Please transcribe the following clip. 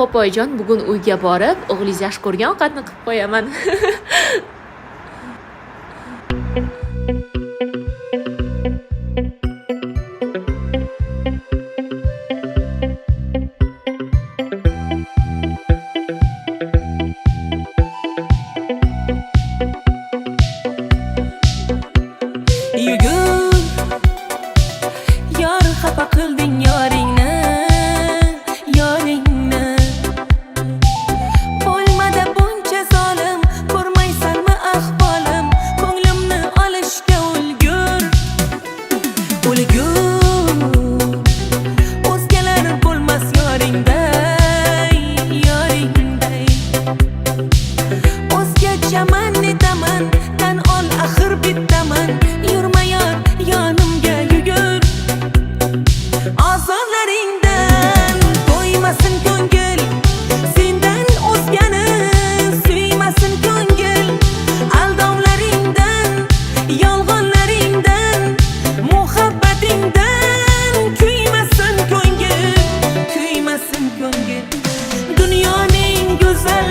Xo'p oyijon, bugun uyga borib, o'g'lingiz yaxshi ko'rgan ovqatni qilib qo'yaman. Yugur, yor xafa qilding yoringni, yoringni. Bo'lmadi buncha zolim, ko'rmaysanmi ahvolim, ko'nglimni olishga ulgur. O'zgalar bo'lmas yoringday, yoringday. O'zgachaman netaman, tan ol axir bittaman. Yurma yor, yonimga yugur. Ozorlaringdan to'ymasin ko'ngil, sendan o'zgani suymasin ko'ngil. Aldovlaringdan, yolg'onlaringdan, muhabbatingdan kuymasin ko'ngil, kuymasin ko'ngil. Dunyoning go'zal